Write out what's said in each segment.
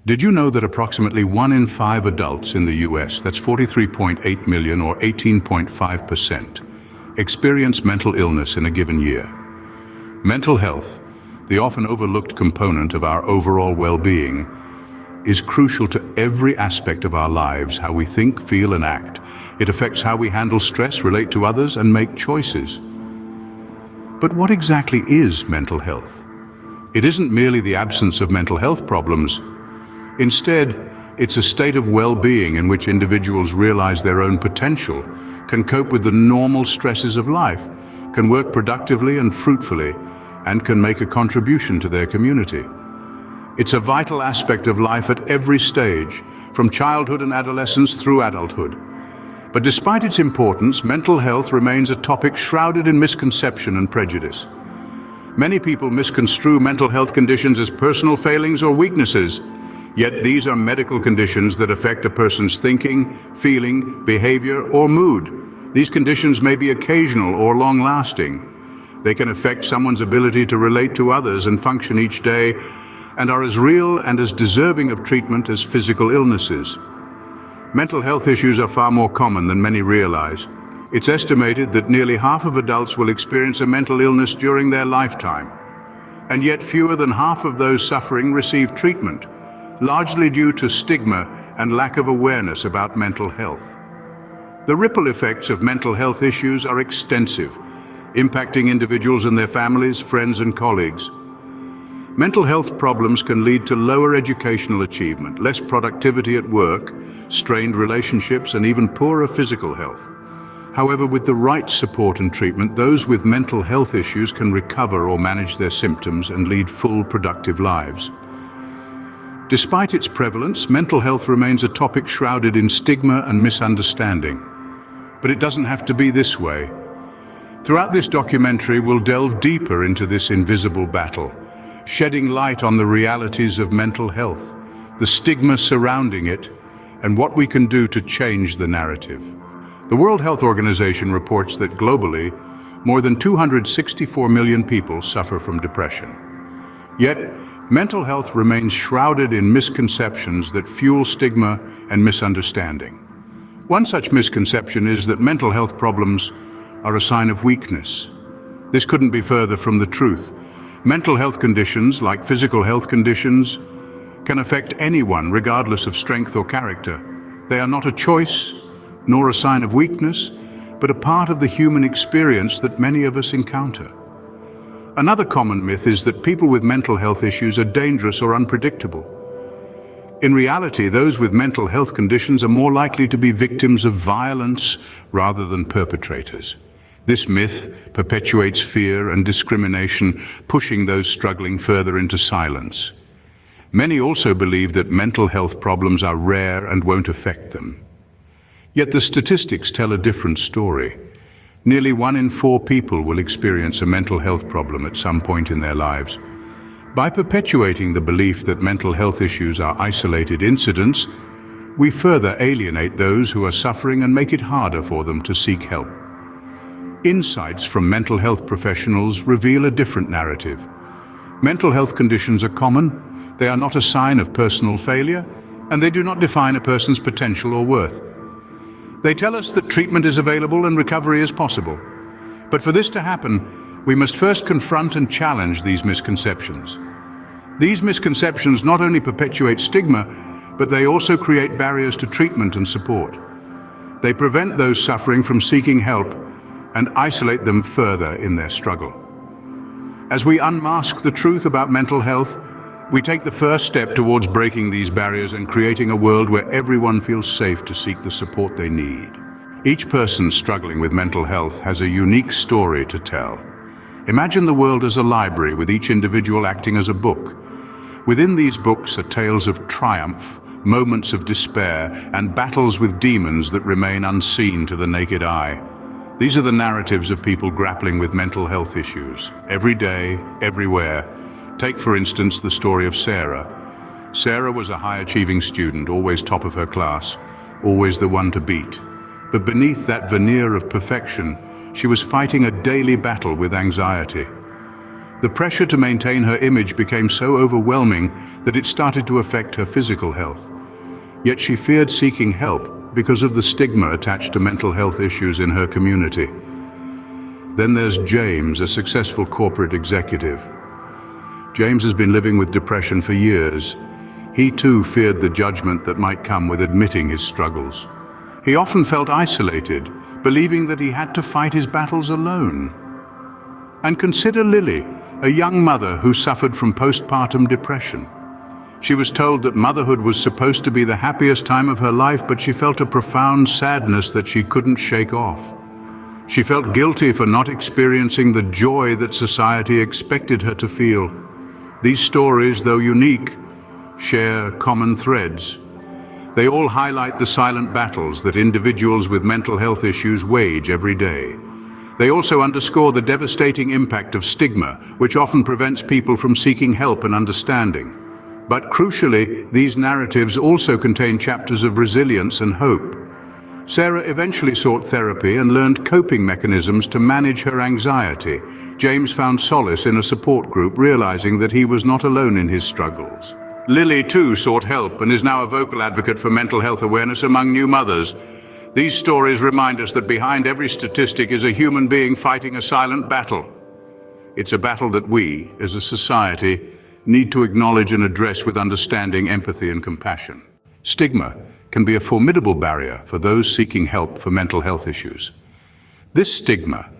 Did you know that approximately 1 in 5 adults in the US, that's 43.8 million or 18.5%, experience mental illness in a given year? Mental health, the often overlooked component of our overall well-being, is crucial to every aspect of our lives, how we think, feel, and act. It affects how we handle stress, relate to others, and make choices. But what exactly is mental health? It isn't merely the absence of mental health problems. Instead, it's a state of well-being in which individuals realize their own potential, can cope with the normal stresses of life, can work productively and fruitfully, and can make a contribution to their community. It's a vital aspect of life at every stage, from childhood and adolescence through adulthood. But despite its importance, mental health remains a topic shrouded in misconception and prejudice. Many people misconstrue mental health conditions as personal failings or weaknesses. Yet these are medical conditions that affect a person's thinking, feeling, behavior, or mood. These conditions may be occasional or long-lasting. They can affect someone's ability to relate to others and function each day, and are as real and as deserving of treatment as physical illnesses. Mental health issues are far more common than many realize. It's estimated that nearly half of adults will experience a mental illness during their lifetime. And yet fewer than half of those suffering receive treatment, largely due to stigma and lack of awareness about mental health. The ripple effects of mental health issues are extensive, impacting individuals and their families, friends, and colleagues. Mental health problems can lead to lower educational achievement, less productivity at work, strained relationships, and even poorer physical health. However, with the right support and treatment, those with mental health issues can recover or manage their symptoms and lead full, productive lives. Despite its prevalence, mental health remains a topic shrouded in stigma and misunderstanding. But it doesn't have to be this way. Throughout this documentary, we'll delve deeper into this invisible battle, shedding light on the realities of mental health, the stigma surrounding it, and what we can do to change the narrative. The World Health Organization reports that globally, more than 264 million people suffer from depression. Yet, mental health remains shrouded in misconceptions that fuel stigma and misunderstanding. One such misconception is that mental health problems are a sign of weakness. This couldn't be further from the truth. Mental health conditions, like physical health conditions, can affect anyone regardless of strength or character. They are not a choice, nor a sign of weakness, but a part of the human experience that many of us encounter. Another common myth is that people with mental health issues are dangerous or unpredictable. In reality, those with mental health conditions are more likely to be victims of violence rather than perpetrators. This myth perpetuates fear and discrimination, pushing those struggling further into silence. Many also believe that mental health problems are rare and won't affect them. Yet the statistics tell a different story. Nearly 1 in 4 people will experience a mental health problem at some point in their lives. By perpetuating the belief that mental health issues are isolated incidents, we further alienate those who are suffering and make it harder for them to seek help. Insights from mental health professionals reveal a different narrative. Mental health conditions are common, they are not a sign of personal failure, and they do not define a person's potential or worth. They tell us that treatment is available and recovery is possible. But for this to happen, we must first confront and challenge these misconceptions. These misconceptions not only perpetuate stigma, but they also create barriers to treatment and support. They prevent those suffering from seeking help and isolate them further in their struggle. As we unmask the truth about mental health, we take the first step towards breaking these barriers and creating a world where everyone feels safe to seek the support they need. Each person struggling with mental health has a unique story to tell. Imagine the world as a library, with each individual acting as a book. Within these books are tales of triumph, moments of despair, and battles with demons that remain unseen to the naked eye. These are the narratives of people grappling with mental health issues, every day, everywhere. Take, for instance, the story of Sarah. Sarah was a high-achieving student, always top of her class, always the one to beat. But beneath that veneer of perfection, she was fighting a daily battle with anxiety. The pressure to maintain her image became so overwhelming that it started to affect her physical health. Yet she feared seeking help because of the stigma attached to mental health issues in her community. Then there's James, a successful corporate executive. James has been living with depression for years. He too feared the judgment that might come with admitting his struggles. He often felt isolated, believing that he had to fight his battles alone. And consider Lily, a young mother who suffered from postpartum depression. She was told that motherhood was supposed to be the happiest time of her life, but she felt a profound sadness that she couldn't shake off. She felt guilty for not experiencing the joy that society expected her to feel. These stories, though unique, share common threads. They all highlight the silent battles that individuals with mental health issues wage every day. They also underscore the devastating impact of stigma, which often prevents people from seeking help and understanding. But crucially, these narratives also contain chapters of resilience and hope. Sarah eventually sought therapy and learned coping mechanisms to manage her anxiety. James found solace in a support group, realizing that he was not alone in his struggles. Lily too sought help and is now a vocal advocate for mental health awareness among new mothers. These stories remind us that behind every statistic is a human being fighting a silent battle. It's a battle that we, as a society, need to acknowledge and address with understanding, empathy, and compassion. Stigma can be a formidable barrier for those seeking help for mental health issues. This stigma,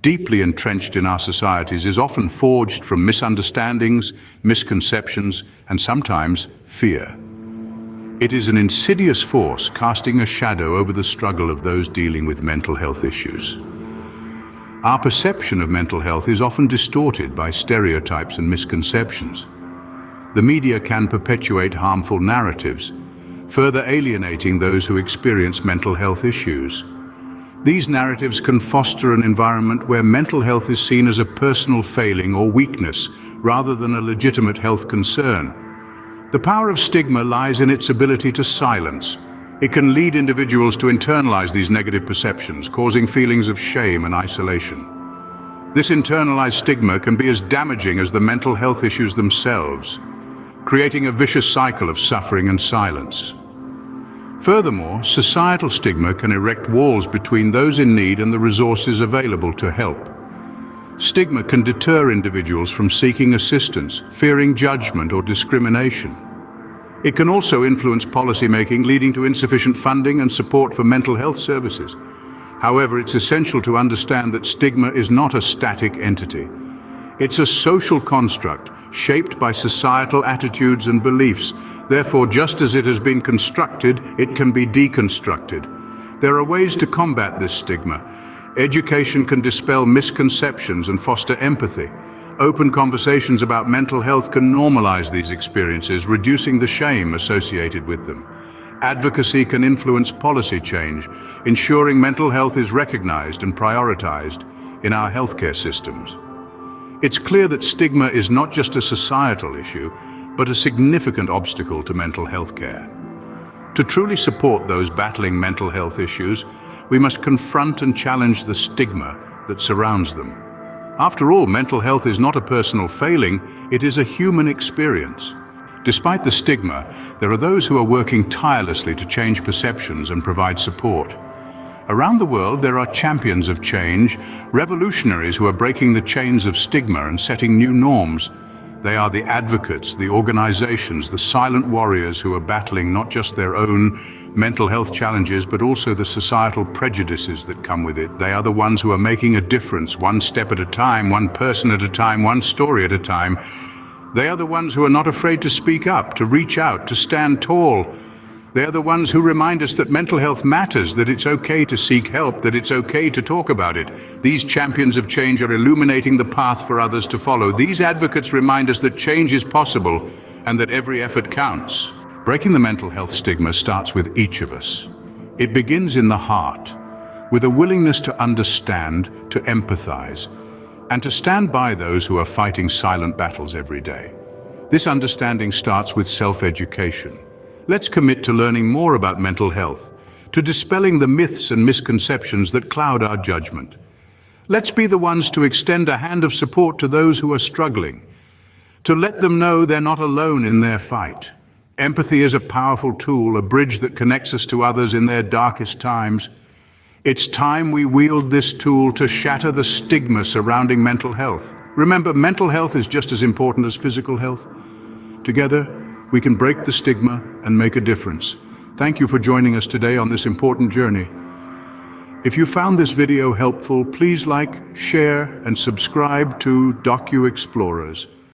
deeply entrenched in our societies, is often forged from misunderstandings, misconceptions, and sometimes fear. It is an insidious force casting a shadow over the struggle of those dealing with mental health issues. Our perception of mental health is often distorted by stereotypes and misconceptions. The media can perpetuate harmful narratives, further alienating those who experience mental health issues. These narratives can foster an environment where mental health is seen as a personal failing or weakness, rather than a legitimate health concern. The power of stigma lies in its ability to silence. It can lead individuals to internalize these negative perceptions, causing feelings of shame and isolation. This internalized stigma can be as damaging as the mental health issues themselves, creating a vicious cycle of suffering and silence. Furthermore, societal stigma can erect walls between those in need and the resources available to help. Stigma can deter individuals from seeking assistance, fearing judgment or discrimination. It can also influence policymaking, leading to insufficient funding and support for mental health services. However, it's essential to understand that stigma is not a static entity. It's a social construct shaped by societal attitudes and beliefs. Therefore, just as it has been constructed, it can be deconstructed. There are ways to combat this stigma. Education can dispel misconceptions and foster empathy. Open conversations about mental health can normalize these experiences, reducing the shame associated with them. Advocacy can influence policy change, ensuring mental health is recognized and prioritized in our healthcare systems. It's clear that stigma is not just a societal issue, but a significant obstacle to mental health care. To truly support those battling mental health issues, we must confront and challenge the stigma that surrounds them. After all, mental health is not a personal failing, it is a human experience. Despite the stigma, there are those who are working tirelessly to change perceptions and provide support. Around the world, there are champions of change, revolutionaries who are breaking the chains of stigma and setting new norms. They are the advocates, the organizations, the silent warriors who are battling not just their own mental health challenges, but also the societal prejudices that come with it. They are the ones who are making a difference, one step at a time, one person at a time, one story at a time. They are the ones who are not afraid to speak up, to reach out, to stand tall. They are the ones who remind us that mental health matters, that it's okay to seek help, that it's okay to talk about it. These champions of change are illuminating the path for others to follow. These advocates remind us that change is possible and that every effort counts. Breaking the mental health stigma starts with each of us. It begins in the heart, with a willingness to understand, to empathize, and to stand by those who are fighting silent battles every day. This understanding starts with self-education. Let's commit to learning more about mental health, to dispelling the myths and misconceptions that cloud our judgment. Let's be the ones to extend a hand of support to those who are struggling, to let them know they're not alone in their fight. Empathy is a powerful tool, a bridge that connects us to others in their darkest times. It's time we wield this tool to shatter the stigma surrounding mental health. Remember, mental health is just as important as physical health. Together, we can break the stigma and make a difference. Thank you for joining us today on this important journey. If you found this video helpful, please like, share, and subscribe to Docu Explorers.